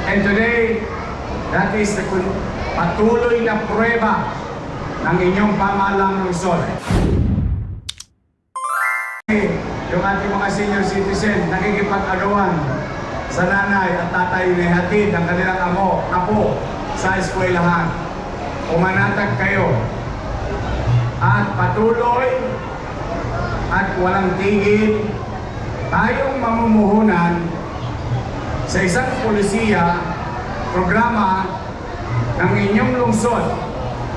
And today, that is the patuloy na pruweba ng inyong pamahalang lungsod. Yung ating mga senior citizen, nakikipag-agawan sa nanay at tatay na hatid ang kanilang apo sa eskwelahan. Umanatag kayo at patuloy at walang tigil tayong mamumuhunan sa isang polisiya programa ng inyong lungsod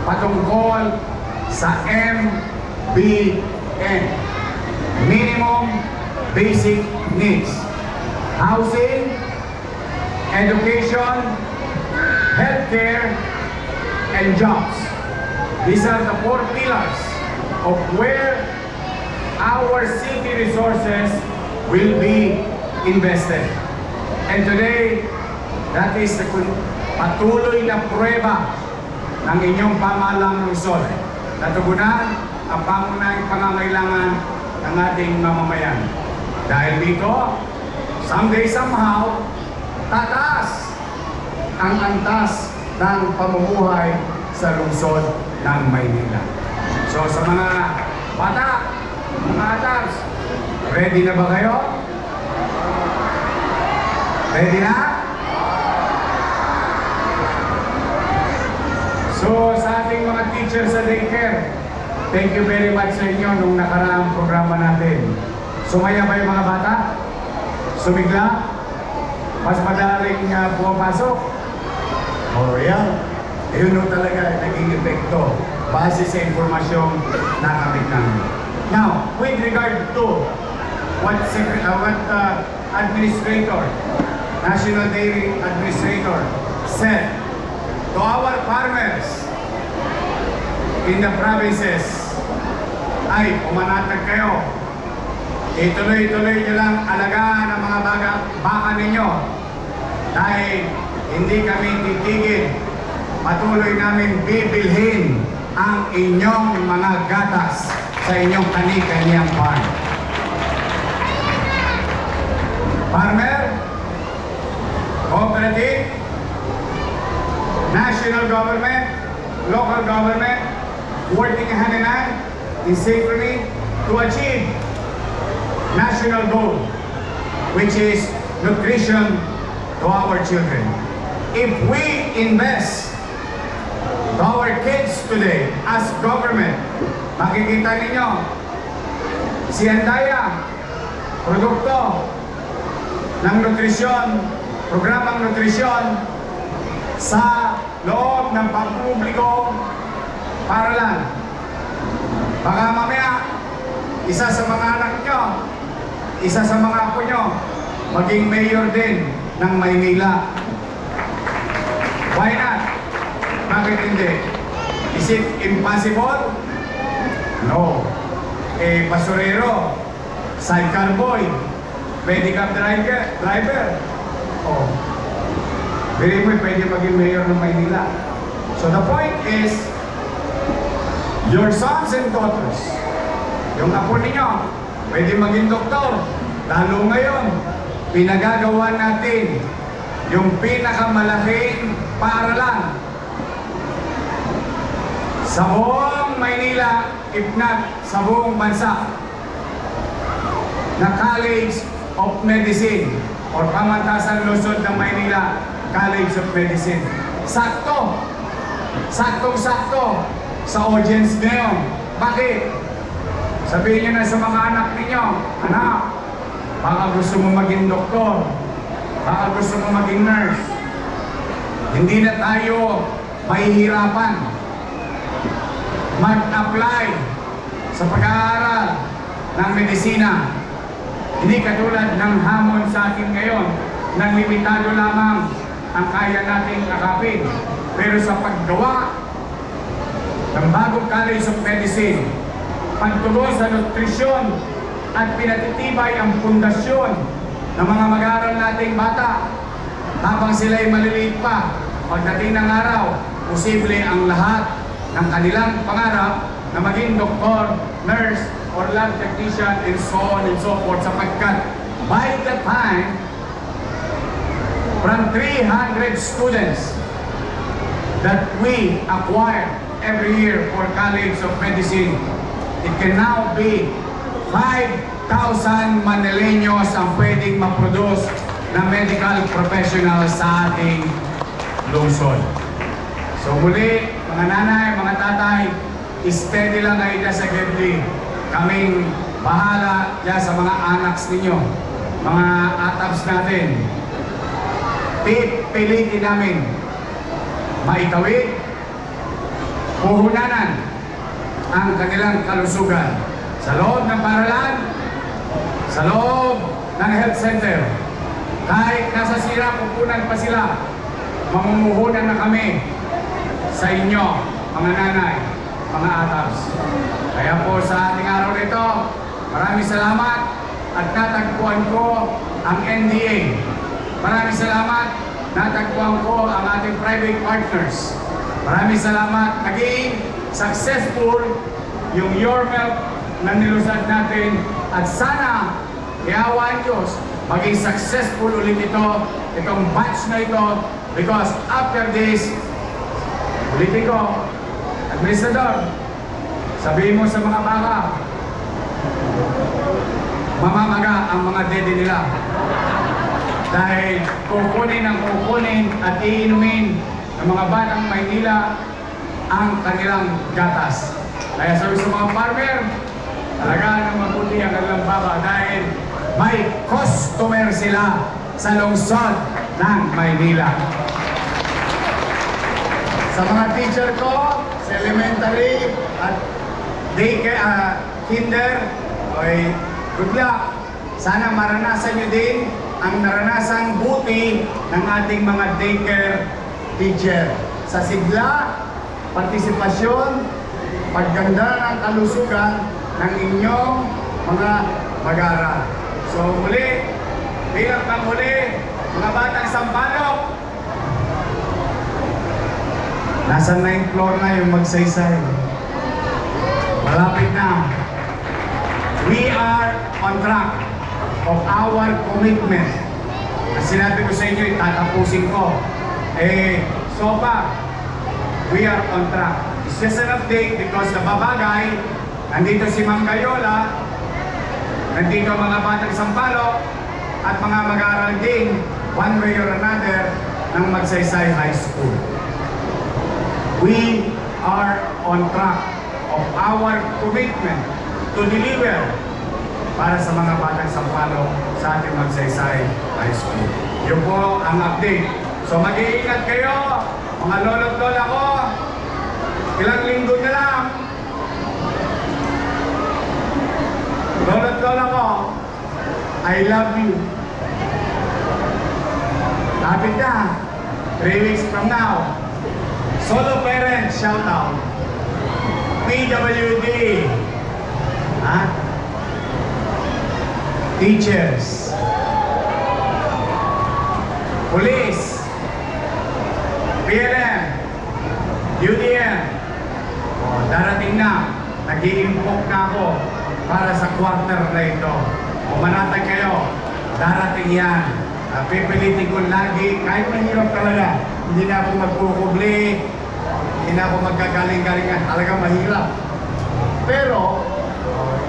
patungkol sa MBN, Minimum Basic Needs: housing, education, healthcare, and jobs. These are the 4 pillars of where our city resources will be invested. And today, that is the patuloy na pruweba ng inyong pamahalang lungsod. Natugunan ang pangunahing pangangailangan ng ating mamamayan. Dahil dito, someday somehow, tataas ang antas ng pamumuhay sa lungsod ng Maynila. So sa mga bata, mga adults, ready na ba kayo? Ready na? So sa ating mga teachers sa daycare, thank you very much sa inyo nung nakaraang programa natin. Sumaya ba yung mga bata? Sumigla? Mas madaling pumapasok? Oh yeah. Yun talaga naging epekto base sa impormasyong nakamit namin. Now, with regard to what Administrator, National Dairy Administrator said to our farmers in the provinces, ay umanatag kayo. Ituloy-tuloy nyo lang alagaan ang mga baka ninyo dahil hindi kami titigil. Patuloy namin bibilhin ang inyong mga gatas sa inyong kani-kaniyang farm. Farmer, cooperative, national government, local government, working hand in hand in synchrony to achieve national goal, which is nutrition to our children. If we invest to our kids today as government, makikita ninyo si Andaya, produkto ng nutrisyon, programang nutrisyon sa loob ng pampublikong paaralan. Baka mamaya, isa sa mga anak nyo, isa sa mga apo nyo, maging mayor din ng Maynila. Why not? Bakit hindi? Is it impossible? No. Basurero, sidecar boy, pedicab driver. Oh. Very mo, pwede maging mayor ng Maynila. So the point is, your sons and daughters, yung apo ninyo, pwede maging doktor. Lalo ngayon, pinagagawa natin yung pinakamalaking paaralan sa buong Maynila, if not sa buong bansa, na College of Medicine or Pamantasan Lungsod ng Maynila College of Medicine. Sakto! Saktong-sakto sa audience ngayon. Bakit? Sabihin nyo na sa mga anak ninyo, anak, baka gusto mo maging doktor, baka gusto mo maging nurse. Hindi na tayo mahihirapan mag-apply sa pag-aaral ng medisina. Hindi katulad ng hamon sa atin ngayon, nang limitado lamang ang kaya nating akapin. Pero sa paggawa ng bagong College of Medicine, pagtuloy sa nutrisyon at pinatitibay ang pundasyon ng mga mag-aaral nating bata habang sila'y maliliit pa, pagdating ng araw, posible ang lahat ng kanilang pangarap na maging doktor, nurse, or lab technician, and so on and so forth, sapagkat by the time from 300 students that we acquire every year for College of Medicine, it can now be 5,000 Manileños ang pwedeng maproduce na medical professionals sa ating lungsod. So muli, mga nanay, mga tatay, steady lang kayo dyan sa Gebli. Kaming bahala dyan sa mga anaks ninyo, mga atabs natin. Pilitin namin maitawid, puhunanan ang kanilang kalusugan sa loob ng paaralan, sa loob ng health center. Kahit nasa sira pupunan pa sila, mamumuhunan na kami sa inyo, mga nanay, mga atabs. Kaya po sa ating araw nito, maraming salamat at natagpuan ko ang NDA. Maraming salamat, natagpuan ko ang ating private partners. Maraming salamat, naging successful yung Your Milk na nilusad natin at sana iawaan Diyos maging successful ulit itong batch na ito, because after this, ulitin ko, Administrador, sabihin mo sa mga baka, mamamaga ang mga dede nila. Dahil kukunin at iinumin ng mga batang Maynila ang kanilang gatas. Kaya sabi sa mga farmer, talaga nang mabuti ang kanilang baka dahil may customer sila sa lungsod ng Maynila. Sa mga teacher ko, sa elementary at daycare, kinder, okay, good luck. Sana maranasan nyo din ang naranasang buti ng ating mga daycare teacher. Sa sigla, partisipasyon, pagganda ng kalusugan ng inyong mga mag-aaral. So muli, bilang panghuli, mga batang Sampaloc, nasa 9th floor na yung magsaysay. Malapit na. We are on track of our commitment. Ang sinabi ko sa inyo, tatapusin ko. So far, we are on track. It's just an update because nababagay, nandito si Ma'am Gayola, nandito mga batang Sampaloc, at mga mag-aaral din, one way or another, ng Magsaysay High School. We are on track of our commitment to deliver para sa mga batang Sampaloc sa ating Magsaysay High School. Yun po ang update. So mag-iingat kayo, mga lolo't lola ko. Ilang linggo na lang. Lolo't lola ko, I love you. Lapit na, 3 weeks from now. Solo parents, shout out. PWD. Teachers. Police. PLM. UDM. Darating na. Nag-i-impok na ako para sa quarter na ito. Manatag kayo. Darating yan. Pipilitin ko lagi, kahit mahirap talaga. Hindi na ako magkukubli, hindi na ako magkagaling-galingan. Talagang mahirap. Pero,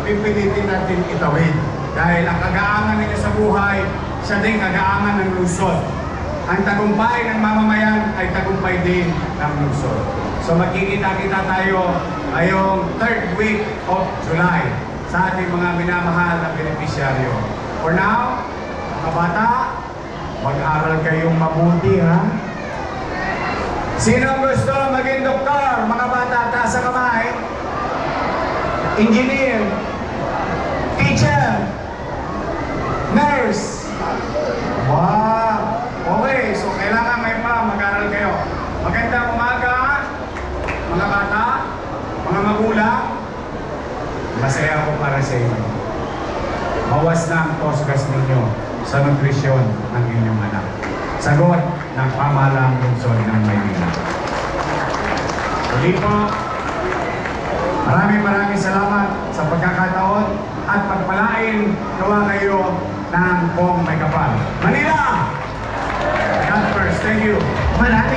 pipilitin natin itawid. Dahil ang kagaangan ninyo sa buhay, siya din kagaangan ng lungsod. Ang tagumpay ng mamamayan ay tagumpay din ng lungsod. So magkikita-kita tayo ngayong 3rd week of July sa ating mga minamahal na beneficiaryo. For now, mga bata, mag-aral kayong mabuti, ha? Sino gusto maging doktor? Mga bata, taas ang kamay. Engineer, teacher, nurse. Wow! Okay, so kailangan may mag-aral kayo. Magandang umaga, mga bata, mga magulang. Masaya ako para sa inyo. Bawas na ang tosgas ninyo sa nutrisyon ng inyong anak. Sagot ng pamahalang lungsod ng Maynila. Muli po, maraming salamat sa pagkakataon at pagpalain gawa kayo ng buong may kapal. Manila! kayo. Marami